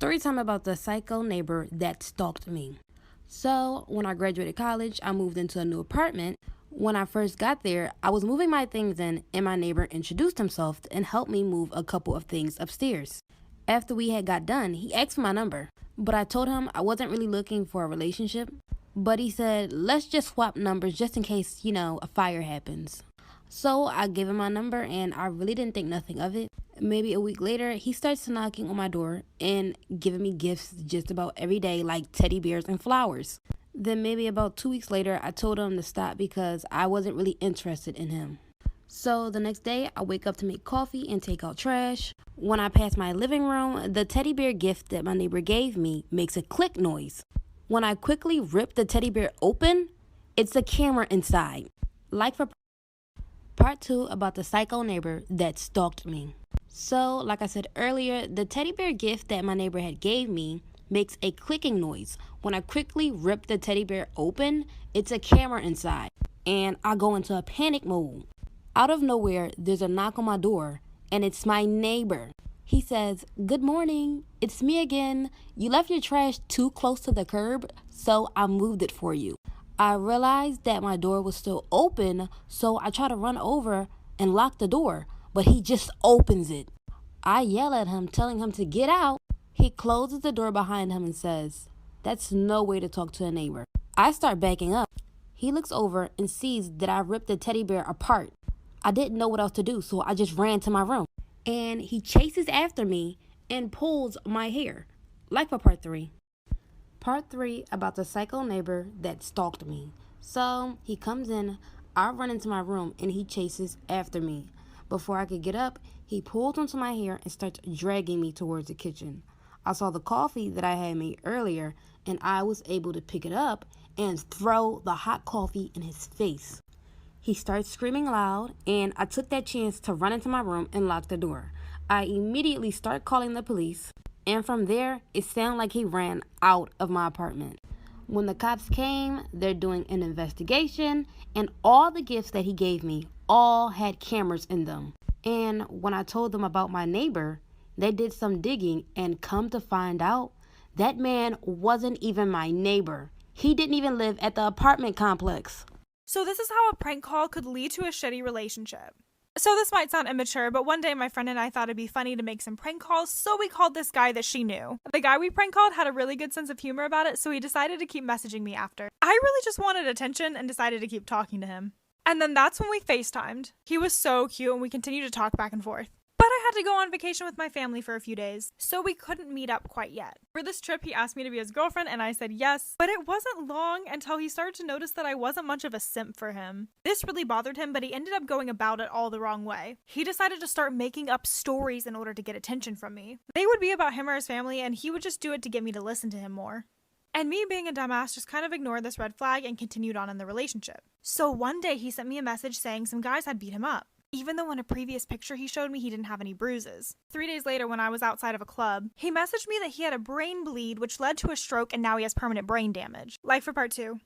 Story time about the psycho neighbor that stalked me. So, when I graduated college, I moved into a new apartment. When I first got there, I was moving my things in, and my neighbor introduced himself and helped me move a couple of things upstairs. After we had got done, he asked for my number, but I told him I wasn't really looking for a relationship. But he said, let's just swap numbers just in case, a fire happens. So I gave him my number, and I really didn't think nothing of it. Maybe a week later, he starts knocking on my door and giving me gifts just about every day, like teddy bears and flowers. Then maybe about 2 weeks later, I told him to stop because I wasn't really interested in him. So the next day, I wake up to make coffee and take out trash. When I pass my living room, the teddy bear gift that my neighbor gave me makes a click noise. When I quickly rip the teddy bear open, it's a camera inside. Like for part 2 about the psycho neighbor that stalked me. So, like I said earlier, the teddy bear gift that my neighbor had gave me makes a clicking noise. When I quickly rip the teddy bear open, it's a camera inside, and I go into a panic mode. Out of nowhere, there's a knock on my door, and it's my neighbor. He says, "Good morning, it's me again. You left your trash too close to the curb, so I moved it for you." I realized that my door was still open, so I try to run over and lock the door, but he just opens it. I yell at him, telling him to get out. He closes the door behind him and says, "That's no way to talk to a neighbor." I start backing up. He looks over and sees that I ripped the teddy bear apart. I didn't know what else to do, so I just ran to my room. And he chases after me and pulls my hair. Like for part 3. Part 3 about the psycho neighbor that stalked me. So he comes in, I run into my room, and he chases after me. Before I could get up, he pulls onto my hair and starts dragging me towards the kitchen. I saw the coffee that I had made earlier, and I was able to pick it up and throw the hot coffee in his face. He starts screaming loud, and I took that chance to run into my room and lock the door. I immediately start calling the police, and from there, it sounded like he ran out of my apartment. When the cops came, they're doing an investigation, and all the gifts that he gave me all had cameras in them. And when I told them about my neighbor, they did some digging, and come to find out, that man wasn't even my neighbor. He didn't even live at the apartment complex. So this is how a prank call could lead to a shitty relationship. So this might sound immature, but one day my friend and I thought it'd be funny to make some prank calls, so we called this guy that she knew. The guy we prank called had a really good sense of humor about it, so he decided to keep messaging me after. I really just wanted attention and decided to keep talking to him. And then that's when we FaceTimed. He was so cute and we continued to talk back and forth. But I had to go on vacation with my family for a few days, so we couldn't meet up quite yet. For this trip, he asked me to be his girlfriend, and I said yes, but it wasn't long until he started to notice that I wasn't much of a simp for him. This really bothered him, but he ended up going about it all the wrong way. He decided to start making up stories in order to get attention from me. They would be about him or his family, and he would just do it to get me to listen to him more. And me, being a dumbass, just kind of ignored this red flag and continued on in the relationship. So one day he sent me a message saying some guys had beat him up, even though in a previous picture he showed me he didn't have any bruises. 3 days later, when I was outside of a club, he messaged me that he had a brain bleed which led to a stroke and now he has permanent brain damage. Like for part 2.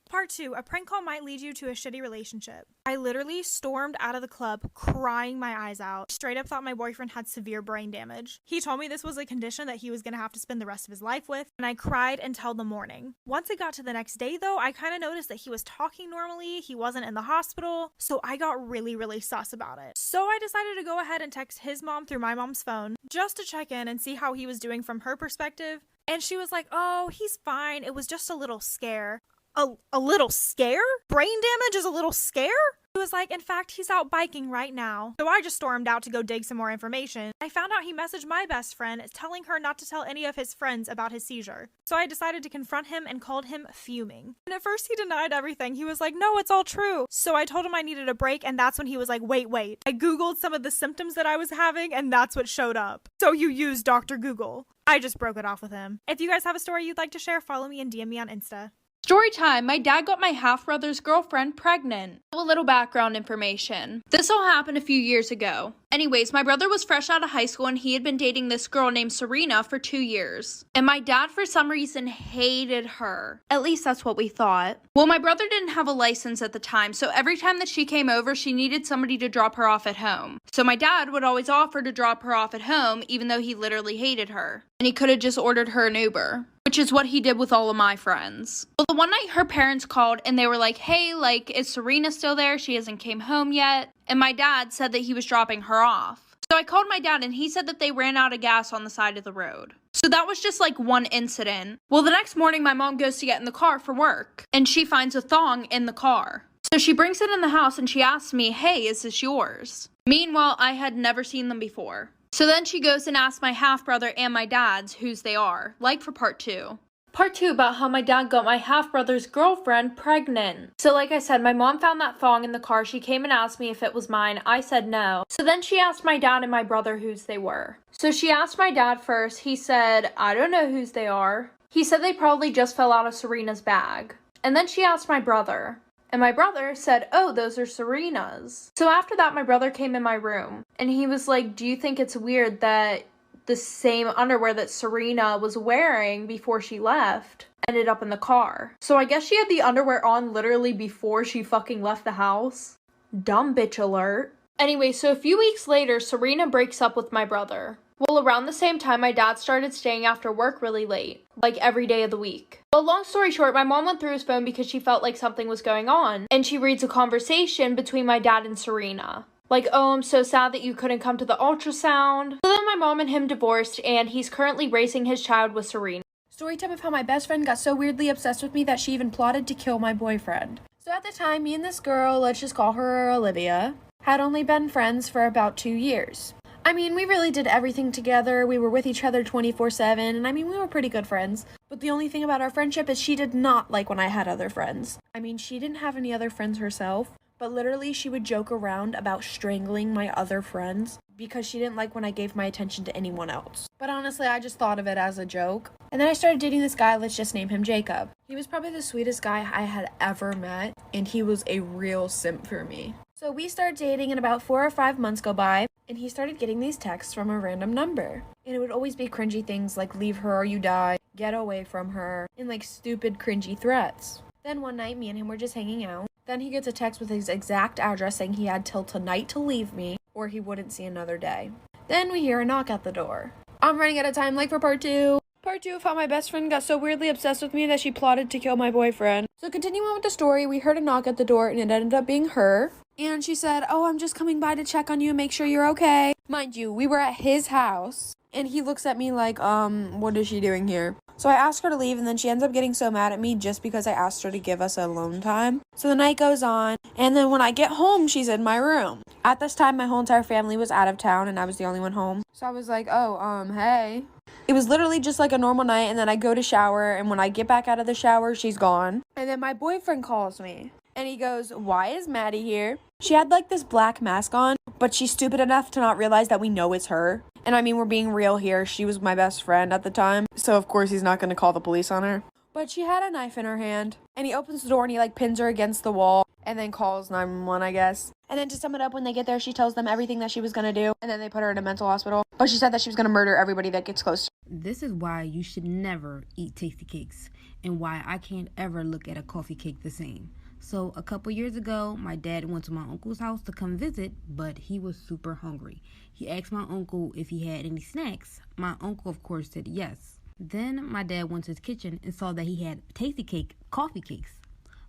Part 2, a prank call might lead you to a shitty relationship. I literally stormed out of the club crying my eyes out. Straight up thought my boyfriend had severe brain damage. He told me this was a condition that he was going to have to spend the rest of his life with, and I cried until the morning. Once it got to the next day though, I kind of noticed that he was talking normally, he wasn't in the hospital, so I got really sus about it. So I decided to go ahead and text his mom through my mom's phone, just to check in and see how he was doing from her perspective. And she was like, "Oh, he's fine, it was just a little scare." A little scare? Brain damage is a little scare? He was like, "In fact, he's out biking right now." So I just stormed out to go dig some more information. I found out he messaged my best friend telling her not to tell any of his friends about his seizure. So I decided to confront him and called him fuming. And at first he denied everything. He was like, "No, it's all true." So I told him I needed a break, and that's when he was like, wait. I Googled some of the symptoms that I was having, and that's what showed up. So you used Dr. Google. I just broke it off with him. If you guys have a story you'd like to share, follow me and DM me on Insta. Story time. My dad got my half-brother's girlfriend pregnant. A little background information. This all happened a few years ago. Anyways, my brother was fresh out of high school and he had been dating this girl named Serena for 2 years. And my dad, for some reason, hated her. At least that's what we thought. Well, my brother didn't have a license at the time, so every time that she came over, she needed somebody to drop her off at home. So my dad would always offer to drop her off at home, even though he literally hated her. And he could have just ordered her an Uber, which is what he did with all of my friends. Well, the one night her parents called and they were like, hey, is Serena still there? She hasn't came home yet. And my dad said that he was dropping her off. So I called my dad and he said that they ran out of gas on the side of the road. So that was just one incident. Well, the next morning my mom goes to get in the car for work and she finds a thong in the car. So she brings it in the house and she asks me, hey, is this yours? Meanwhile, I had never seen them before. So then she goes and asks my half-brother and my dad's whose they are, for part 2. Part 2 about how my dad got my half-brother's girlfriend pregnant. So like I said, my mom found that thong in the car. She came and asked me if it was mine. I said no. So then she asked my dad and my brother whose they were. So she asked my dad first. He said, I don't know whose they are. He said they probably just fell out of Serena's bag. And then she asked my brother. And my brother said, oh, those are Serena's. So after that, my brother came in my room. And he was like, do you think it's weird that the same underwear that Serena was wearing before she left ended up in the car? So I guess she had the underwear on literally before she fucking left the house. Dumb bitch alert. Anyway, so a few weeks later, Serena breaks up with my brother. Well, around the same time, my dad started staying after work really late, every day of the week. Well, long story short, my mom went through his phone because she felt like something was going on, and she reads a conversation between my dad and Serena. Oh, I'm so sad that you couldn't come to the ultrasound. So then my mom and him divorced, and he's currently raising his child with Serena. Story time of how my best friend got so weirdly obsessed with me that she even plotted to kill my boyfriend. So at the time, me and this girl, let's just call her Olivia, had only been friends for about 2 years. I mean, we really did everything together. We were with each other 24/7, and I mean, we were pretty good friends. But the only thing about our friendship is she did not like when I had other friends. I mean, she didn't have any other friends herself, but literally she would joke around about strangling my other friends because she didn't like when I gave my attention to anyone else. But honestly, I just thought of it as a joke. And then I started dating this guy, let's just name him Jacob. He was probably the sweetest guy I had ever met, and he was a real simp for me. So we started dating and about 4 or 5 months go by, and he started getting these texts from a random number. And it would always be cringy things like leave her or you die, get away from her, and stupid cringy threats. Then one night, me and him were just hanging out. Then he gets a text with his exact address saying he had till tonight to leave me or he wouldn't see another day. Then we hear a knock at the door. I'm running out of time, for part 2. Part 2 of how my best friend got so weirdly obsessed with me that she plotted to kill my boyfriend. So continuing on with the story, we heard a knock at the door and it ended up being her. And she said, oh, I'm just coming by to check on you and make sure you're okay. Mind you, we were at his house. And he looks at me like, what is she doing here? So I asked her to leave, and then she ends up getting so mad at me just because I asked her to give us alone time. So the night goes on, and then when I get home, she's in my room. At this time, my whole entire family was out of town, and I was the only one home. So I was like, oh, hey. It was literally just like a normal night, and then I go to shower, and when I get back out of the shower, she's gone. And then my boyfriend calls me, and he goes, why is Maddie here? She had this black mask on, but she's stupid enough to not realize that we know it's her. And I mean, we're being real here. She was my best friend at the time. So of course he's not going to call the police on her. But she had a knife in her hand. And he opens the door and he pins her against the wall. And then calls 911, I guess. And then to sum it up, when they get there, she tells them everything that she was going to do. And then they put her in a mental hospital. But she said that she was going to murder everybody that gets close. This is why you should never eat tasty cakes. And why I can't ever look at a coffee cake the same. So a couple years ago, my dad went to my uncle's house to come visit, but he was super hungry. He asked my uncle if he had any snacks. My uncle, of course, said yes. Then my dad went to his kitchen and saw that he had tasty cake coffee cakes.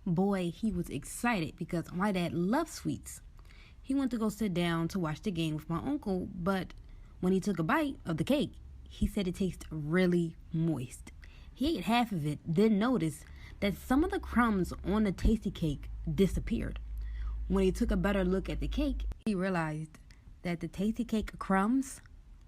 Boy, he was excited because my dad loves sweets. He went to go sit down to watch the game with my uncle, but when he took a bite of the cake, he said it tasted really moist. He ate half of it, then noticed that some of the crumbs on the tasty cake disappeared. When he took a better look at the cake, he realized that the tasty cake crumbs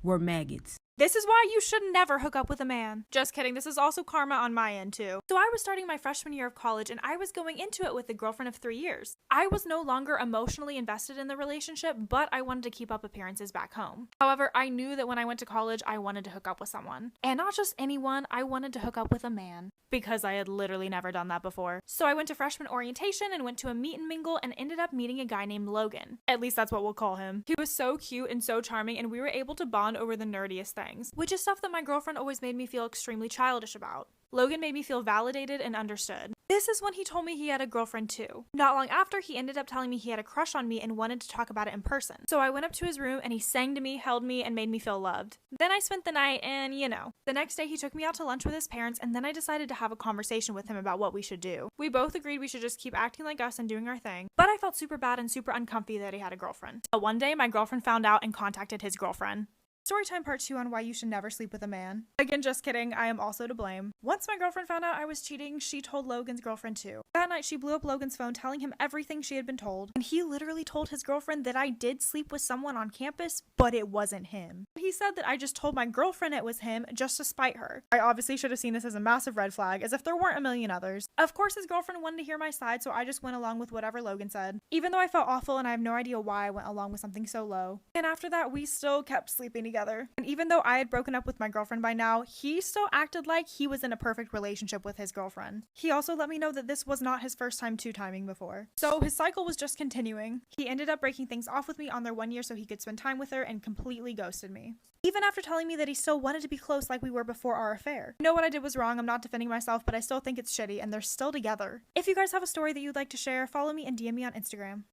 were maggots. This is why you should never hook up with a man. Just kidding, this is also karma on my end too. So I was starting my freshman year of college and I was going into it with a girlfriend of 3 years. I was no longer emotionally invested in the relationship, but I wanted to keep up appearances back home. However, I knew that when I went to college, I wanted to hook up with someone. And not just anyone, I wanted to hook up with a man. Because I had literally never done that before. So I went to freshman orientation and went to a meet and mingle and ended up meeting a guy named Logan. At least that's what we'll call him. He was so cute and so charming, and we were able to bond over the nerdiest things, which is stuff that my girlfriend always made me feel extremely childish about. Logan made me feel validated and understood. This is when he told me he had a girlfriend too. Not long after, he ended up telling me he had a crush on me and wanted to talk about it in person. So I went up to his room and he sang to me, held me, and made me feel loved. Then I spent the night and, you know. The next day he took me out to lunch with his parents, and then I decided to have a conversation with him about what we should do. We both agreed we should just keep acting like us and doing our thing, but I felt super bad and super uncomfy that he had a girlfriend. But one day my girlfriend found out and contacted his girlfriend. Storytime part 2 on why you should never sleep with a man. Again, just kidding, I am also to blame. Once my girlfriend found out I was cheating, she told Logan's girlfriend too. That night, she blew up Logan's phone telling him everything she had been told, and he literally told his girlfriend that I did sleep with someone on campus, but it wasn't him. He said that I just told my girlfriend it was him just to spite her. I obviously should have seen this as a massive red flag, as if there weren't a million others. Of course, his girlfriend wanted to hear my side, so I just went along with whatever Logan said, even though I felt awful and I have no idea why I went along with something so low. And after that, we still kept sleeping together. And even though I had broken up with my girlfriend by now, he still acted like he was in a perfect relationship with his girlfriend. He also let me know that this was not his first time two-timing before. So his cycle was just continuing. He ended up breaking things off with me on their 1 year so he could spend time with her and completely ghosted me. Even after telling me that he still wanted to be close like we were before our affair. I know what I did was wrong, I'm not defending myself, but I still think it's shitty and they're still together. If you guys have a story that you'd like to share, follow me and DM me on Instagram.